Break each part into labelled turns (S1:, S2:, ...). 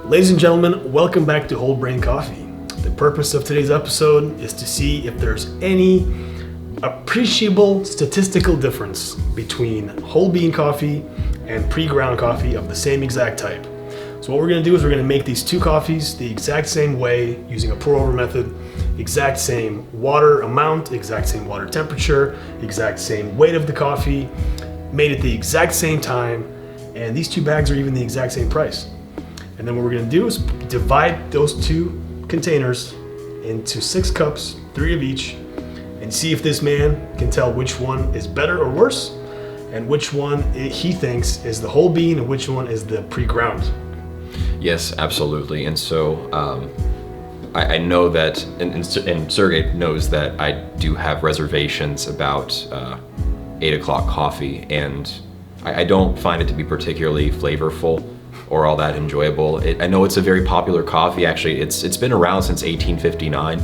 S1: Ladies and gentlemen, welcome back to Whole Brain Coffee. The purpose of today's episode is to see if there's any appreciable statistical difference between whole bean coffee and pre-ground coffee of the same exact type. So what we're going to do is we're going to make these two coffees the exact same way using a pour-over method, exact same water amount, exact same water temperature, exact same weight of the coffee, made at the exact same time, and these two bags are even the exact same price. And then what we're going to do is divide those two containers into 6 cups, 3 of each, and see if this man can tell which one is better or worse, and which one he thinks is the whole bean and which one is the pre-ground.
S2: Yes, absolutely. And so I know that, and Sergey knows that I do have reservations about 8 o'clock coffee, and I don't find it to be particularly flavorful or all that enjoyable. I know it's a very popular coffee. Actually, it's been around since 1859,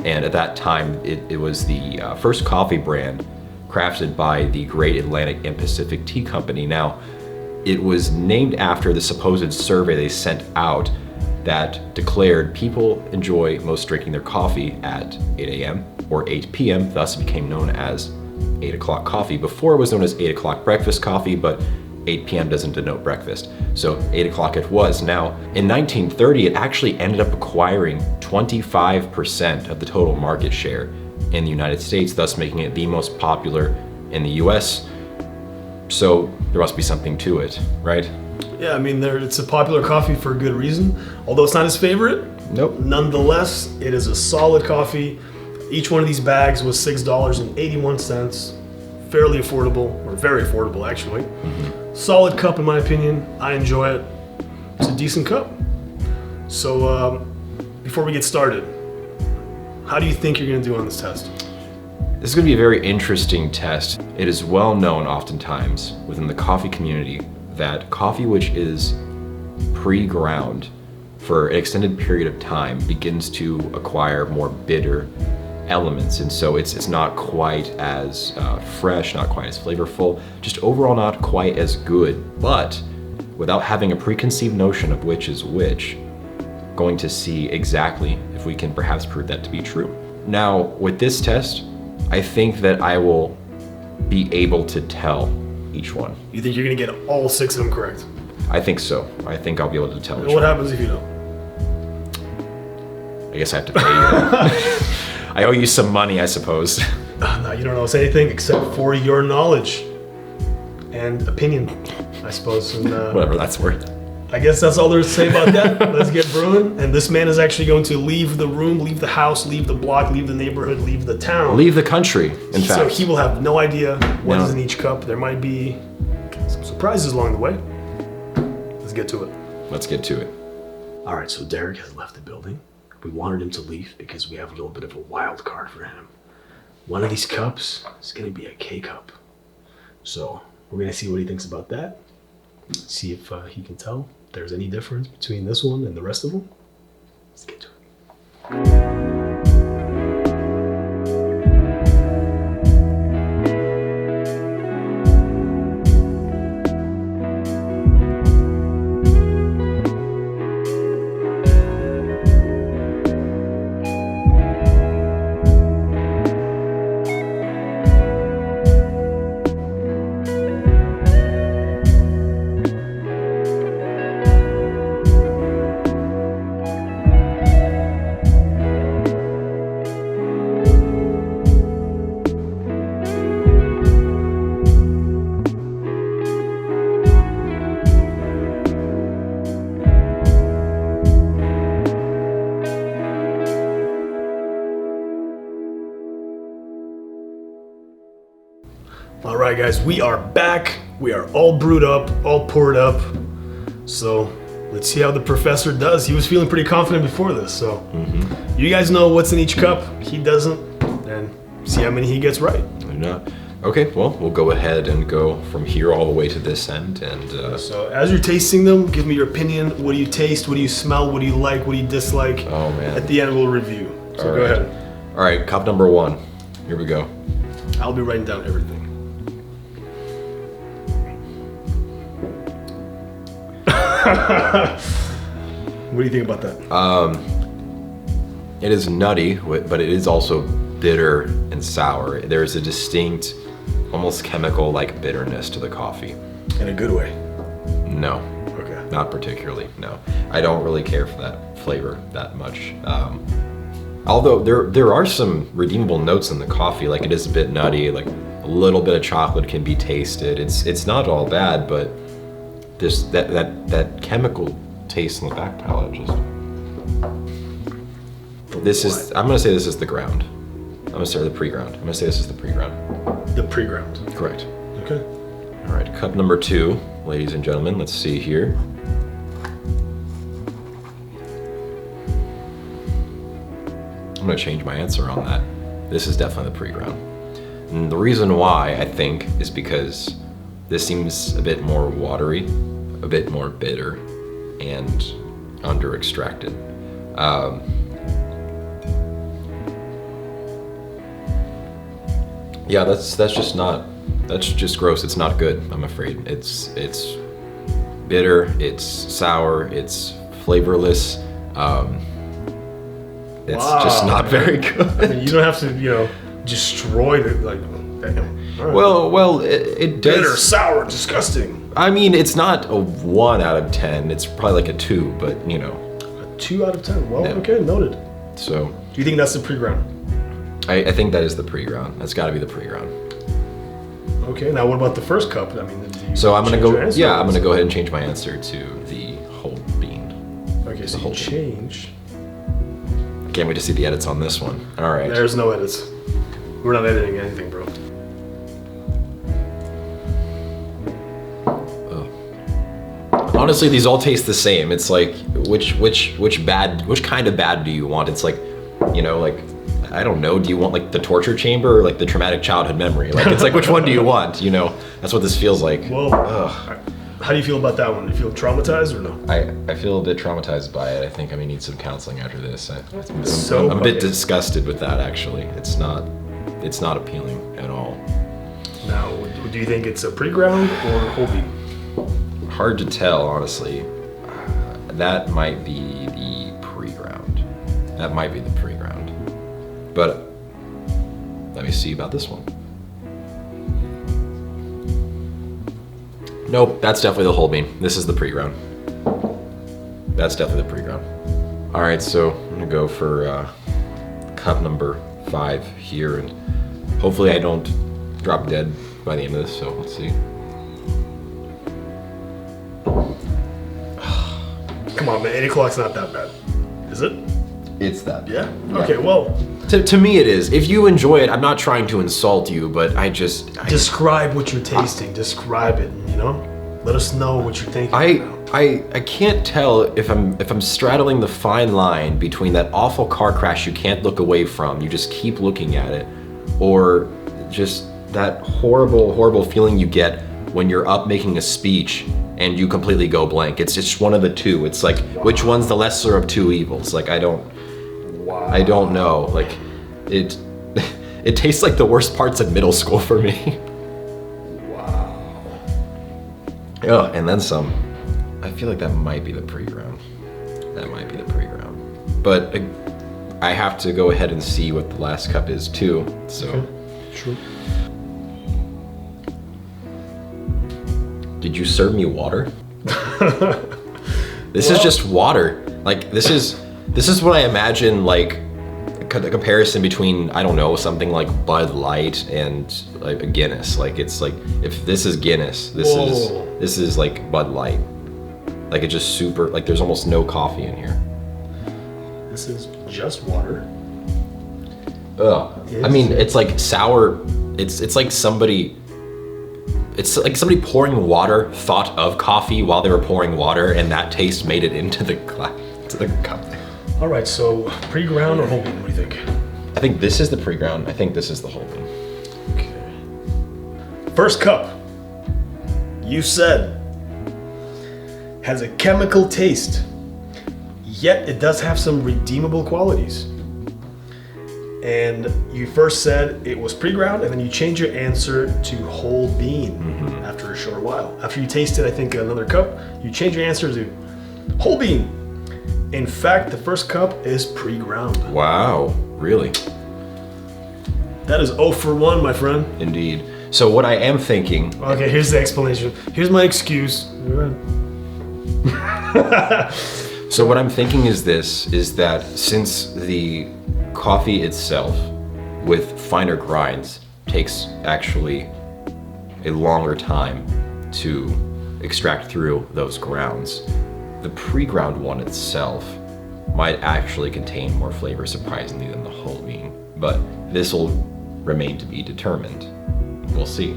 S2: and at that time, it was the first coffee brand crafted by the Great Atlantic and Pacific Tea Company. Now, it was named after the supposed survey they sent out that declared people enjoy most drinking their coffee at 8 a.m. or 8 p.m., thus it became known as 8 o'clock coffee. Before it was known as 8 o'clock breakfast coffee, but 8 p.m. doesn't denote breakfast. So 8 o'clock it was. Now, in 1930, it actually ended up acquiring 25% of the total market share in the United States, thus making it the most popular in the US. So there must be something to it, right?
S1: Yeah, I mean, it's a popular coffee for a good reason. Although it's not his favorite,
S2: Nope.
S1: nonetheless, it is a solid coffee. Each one of these bags was $6.81. Fairly affordable, or very affordable actually. Solid cup in my opinion. I enjoy it. It's a decent cup. So before we get started, how do you think you're going to do on this test?
S2: This is going to be a very interesting test. It is well known oftentimes within the coffee community that coffee which is pre-ground for an extended period of time begins to acquire more bitter elements, and so it's not quite as fresh, not quite as flavorful, just overall not quite as good. But without having a preconceived notion of which is which, going to see exactly if we can perhaps prove that to be true. Now, with this test, I think that I will be able to tell each one.
S1: You think you're going to get all 6 of them correct?
S2: I think so. I think I'll be able to tell which
S1: What
S2: one.
S1: happens if you don't?
S2: I guess I have to pay you. I owe you some money, I suppose.
S1: No, you don't know anything except for your knowledge and opinion, I suppose. And,
S2: Whatever that's worth.
S1: I guess that's all there is to say about that. Let's get brewing. And this man is actually going to leave the room, leave the house, leave the block, leave the neighborhood, leave the town.
S2: Leave the country, in
S1: So
S2: fact.
S1: he will have no idea what
S2: No.
S1: is in each cup. There might be some surprises along the way. Let's get to it.
S2: Let's get to it.
S1: All right, so Derek has left the building. We wanted him to leave because we have a little bit of a wild card for him. One of these cups is going to be a K cup. So we're going to see what he thinks about that. See if he can tell if there's any difference between this one and the rest of them. Let's get to it. All right, guys, we are back. We are all brewed up, all poured up. So let's see how the professor does. He was feeling pretty confident before this. So you guys know what's in each cup. He doesn't. And see how many he gets right.
S2: I'm not. Okay, well, we'll go ahead and go from here all the way to this end. And
S1: So as you're tasting them, give me your opinion. What do you taste? What do you smell? What do you like? What do you dislike?
S2: oh man.
S1: At the end, we'll review. So
S2: All
S1: go
S2: right.
S1: ahead.
S2: All right, cup number 1. Here we go.
S1: I'll be writing down everything. What do you think about that?
S2: It is nutty, but it is also bitter and sour. There's a distinct, almost chemical-like bitterness to the coffee.
S1: In a good way.
S2: No.
S1: Okay.
S2: Not particularly, no. I don't really care for that flavor that much. Although there are some redeemable notes in the coffee, like it is a bit nutty, like a little bit of chocolate can be tasted. It's not all bad, but this that chemical taste in the back palate just. I'm gonna say this is the ground. I'm gonna say the pre-ground. I'm gonna say this is the pre-ground.
S1: The pre-ground.
S2: Correct.
S1: Okay.
S2: All right, cup number 2, ladies and gentlemen. Let's see here. I'm gonna change my answer on that. This is definitely the pre-ground. And the reason why, I think, is because this seems a bit more watery, a bit more bitter, and under-extracted. Yeah, that's just gross. It's not good, I'm afraid. It's bitter, it's sour, it's flavorless. It's just not very good.
S1: I mean, you don't have to, destroy it like. Right.
S2: Well, it does.
S1: Bitter, sour, disgusting.
S2: I mean, it's not a 1 out of 10. It's probably like a 2, but
S1: A 2 out of 10. Well,
S2: Yeah.
S1: okay, noted.
S2: So
S1: Do you think that's the pre-ground?
S2: I think that is the pre-ground. That's got to be the pre-ground.
S1: Okay. Now, what about the first cup? I mean, do you
S2: So I'm gonna
S1: change
S2: go.
S1: your answer?
S2: Yeah, I'm gonna go ahead and change my answer to the whole bean.
S1: Okay, so
S2: whole
S1: you
S2: thing.
S1: change.
S2: Can't wait to see the edits on this one. All right.
S1: There's no edits. We're not editing anything, bro.
S2: Honestly, these all taste the same. It's like which kind of bad do you want? It's like, like I don't know. Do you want like the torture chamber or like the traumatic childhood memory? Like it's like which one do you want? That's what this feels like.
S1: Well, how do you feel about that one? Do you feel traumatized or no?
S2: I feel a bit traumatized by it. I think I may need some counseling after this. I'm a bit disgusted with that. Actually, it's not appealing at all.
S1: Now, do you think it's a pre-ground or whole bean?
S2: Hard to tell, honestly. That might be the pre-ground. But let me see about this one. Nope, that's definitely the whole bean. This is the pre-ground. That's definitely the pre-ground. All right, so I'm gonna go for cup number 5 here, and hopefully I don't drop dead by the end of this. So let's see.
S1: Come on, man. 8 o'clock's not that bad. Is it?
S2: It's that.
S1: Yeah? Okay, well.
S2: To me it is. If you enjoy it, I'm not trying to insult you, but I
S1: Describe what you're tasting. Describe it, Let us know what you're thinking about.
S2: I can't tell if I'm straddling the fine line between that awful car crash you can't look away from, you just keep looking at it, or just that horrible feeling you get when you're up making a speech and you completely go blank. It's just one of the two. It's like, which one's the lesser of two evils? Like, I don't know. Like, it tastes like the worst parts of middle school for me.
S1: Wow.
S2: Oh, and then some. I feel like that might be the pre-ground. But I have to go ahead and see what the last cup is too, so.
S1: Okay. True.
S2: Did you serve me water? This is just water. Like, this is what I imagine, like, the comparison between, I don't know, something like Bud Light and like a Guinness. Like, it's like, if this is Guinness, this is like Bud Light. Like, it's just super, like, there's almost no coffee in here.
S1: This is just water.
S2: Ugh. I mean, it's like sour. It's like somebody pouring water thought of coffee while they were pouring water, and that taste made it into the cup.
S1: All right, so pre-ground or whole bean? What do you think?
S2: I think this is the pre-ground. I think this is the whole bean.
S1: Okay. First cup. You said has a chemical taste, yet it does have some redeemable qualities. And you first said it was pre-ground, and then you changed your answer to whole bean after a short while. After you tasted, I think, another cup, you changed your answer to whole bean. In fact, the first cup is pre-ground.
S2: Wow, really?
S1: That is 0 for 1, my friend.
S2: Indeed. So what I am thinking...
S1: Okay, here's the explanation. Here's my excuse.
S2: So what I'm thinking is that since the coffee itself with finer grinds takes actually a longer time to extract through those grounds, the pre-ground one itself might actually contain more flavor, surprisingly, than the whole bean. But this will remain to be determined. We'll see.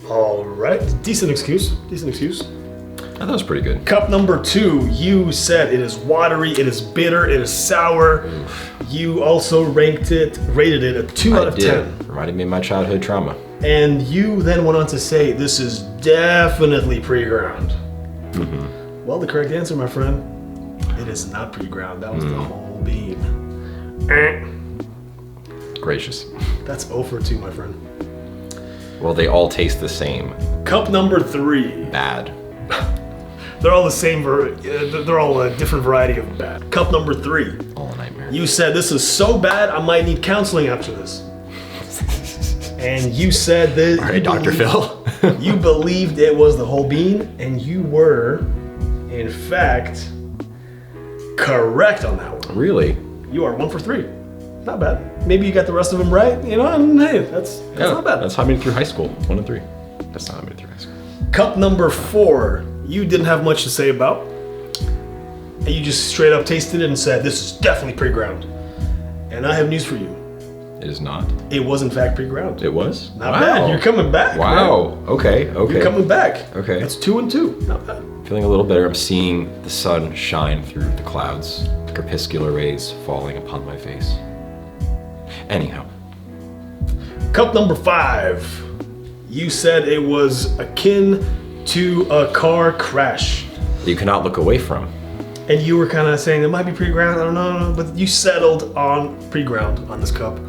S1: All right, decent excuse.
S2: I thought it was pretty good.
S1: Cup number 2, you said it is watery, it is bitter, it is sour.
S2: Oof.
S1: You also rated it a 2 out of 10.
S2: Reminded me of my childhood trauma.
S1: And you then went on to say this is definitely pre-ground.
S2: Mm-hmm.
S1: Well, the correct answer, my friend, it is not pre-ground. That was the whole bean.
S2: Gracious.
S1: That's 0 for 2, my friend.
S2: Well, they all taste the same.
S1: Cup number 3.
S2: Bad.
S1: They're all the same. They're all a different variety of bad. Cup number 3.
S2: All a nightmare.
S1: You said this is so bad I might need counseling after this. And you said that.
S2: All right, Dr. Phil.
S1: You believed it was the whole bean, and you were, in fact, correct on that one.
S2: Really?
S1: You are 1 for 3. Not bad. Maybe you got the rest of them right. You know, and hey, that's not bad.
S2: That's how I made it through high school. 1 and 3. That's not how I made it through high school.
S1: Cup number 4. You didn't have much to say about. And you just straight up tasted it and said, this is definitely pre-ground. And I have news for you.
S2: It is not.
S1: It was in fact pre-ground.
S2: It was?
S1: Not bad. You're coming back.
S2: Wow.
S1: Man.
S2: Okay.
S1: You're coming back.
S2: Okay.
S1: It's 2 and 2. Not bad.
S2: Feeling a little better. I'm seeing the sun shine through the clouds. Crepuscular rays falling upon my face. Anyhow.
S1: Cup number 5. You said it was akin to a car crash.
S2: You cannot look away from.
S1: And you were kind of saying it might be pre-ground, I don't know, but you settled on pre-ground on this cup.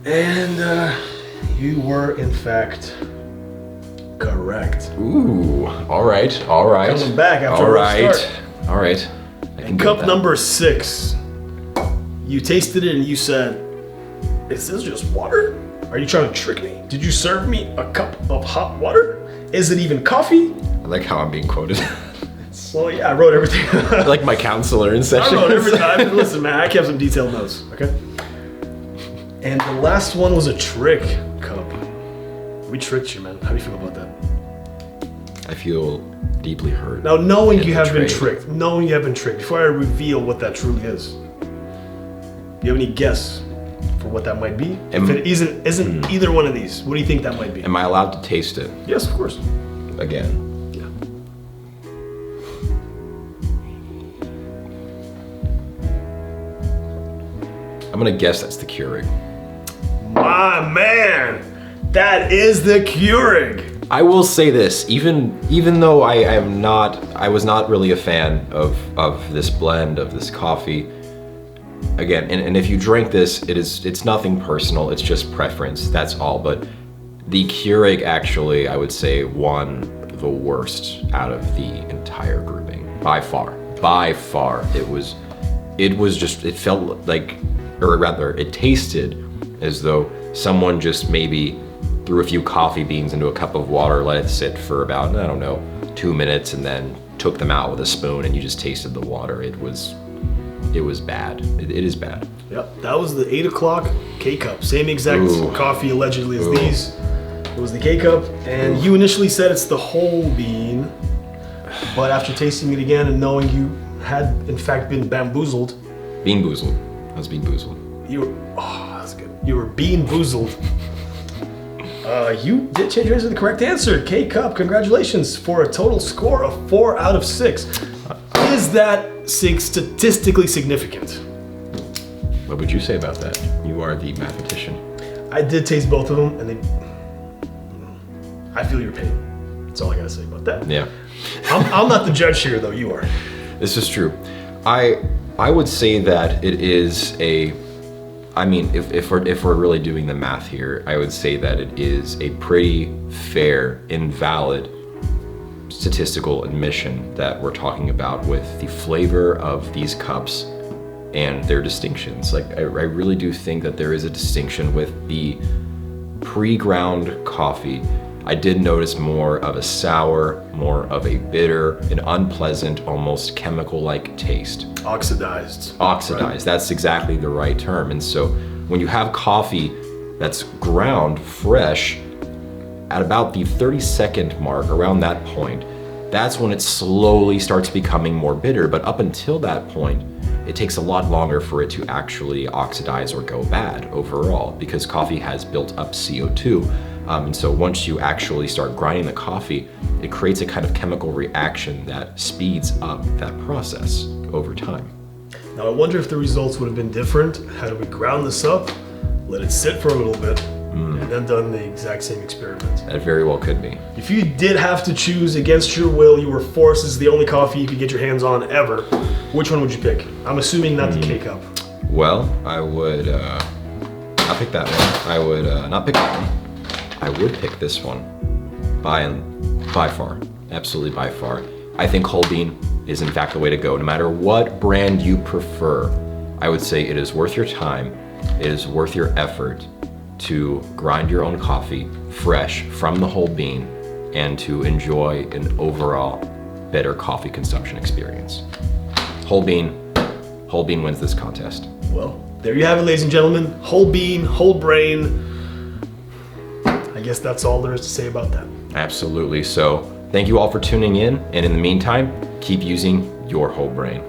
S1: And you were, in fact, correct.
S2: Ooh, all right.
S1: Coming back after a rough start.
S2: All right.
S1: And cup number 6, you tasted it and you said, is this just water? Are you trying to trick me? Did you serve me a cup of hot water? Is it even coffee?
S2: I like how I'm being quoted.
S1: Well, yeah, I wrote everything.
S2: Like my counselor in session.
S1: I wrote everything. Listen, man, I kept some detailed notes, okay? And the last one was a trick cup. We tricked you, man. How do you feel about that?
S2: I feel deeply hurt.
S1: Now, knowing
S2: and
S1: you have been
S2: betrayed.
S1: tricked, before I reveal what that truly is, do you have any guess for what that might be? If it isn't either one of these, what do you think that might be?
S2: Am I allowed to taste it
S1: Yes, of course.
S2: again?
S1: Yeah.
S2: I'm gonna guess that's the Keurig.
S1: My man, that is the Keurig.
S2: I will say this, even though I was not really a fan of this blend, of this coffee. Again, and if you drink this, it's nothing personal, it's just preference, that's all. But the Keurig actually, I would say, won the worst out of the entire grouping. By far. It felt like, or rather, it tasted as though someone just maybe threw a few coffee beans into a cup of water, let it sit for about, I don't know, 2 minutes, and then took them out with a spoon and you just tasted the water. It was bad. It is bad.
S1: Yep, that was the 8 o'clock K-Cup. Same exact coffee allegedly as these. It was the K-Cup, and you initially said it's the whole bean, but after tasting it again and knowing you had in fact been bamboozled.
S2: Bean boozled. I was bean boozled.
S1: That's good. You were bean boozled. You did change your answer to the correct answer. K-Cup, congratulations, for a total score of 4 out of 6. Is that statistically significant?
S2: What would you say about that? You are the mathematician.
S1: I did taste both of them, and I feel your pain. That's all I gotta say about that.
S2: Yeah.
S1: I'm not the judge here, though. You are.
S2: This is true. I would say that it is a. I mean, if we're really doing the math here, I would say that it is a pretty fair, invalid statistical admission that we're talking about with the flavor of these cups and their distinctions. Like, I really do think that there is a distinction with the pre-ground coffee. I did notice more of a sour, more of a bitter, an unpleasant, almost chemical-like taste.
S1: Oxidized.
S2: Right. That's exactly the right term. And so when you have coffee that's ground fresh, at about the 30-second mark, around that point, that's when it slowly starts becoming more bitter. But up until that point, it takes a lot longer for it to actually oxidize or go bad overall, because coffee has built up CO2. And so once you actually start grinding the coffee, it creates a kind of chemical reaction that speeds up that process over time.
S1: Now I wonder if the results would have been different had we ground this up, let it sit for a little bit, and then done the exact same experiment.
S2: That very well could be.
S1: If you did have to choose against your will, you were forced, this is the only coffee you could get your hands on ever, which one would you pick? I'm assuming not the K-Cup.
S2: Well, I would not pick that one. I would not pick that one. I would pick this one by far, absolutely by far. I think whole bean is in fact the way to go. No matter what brand you prefer, I would say it is worth your time, it is worth your effort to grind your own coffee fresh from the whole bean and to enjoy an overall better coffee consumption experience. Whole bean wins this contest.
S1: Well, there you have it, ladies and gentlemen. Whole bean, whole brain. I guess that's all there is to say about that.
S2: Absolutely. So thank you all for tuning in. And in the meantime, keep using your whole brain.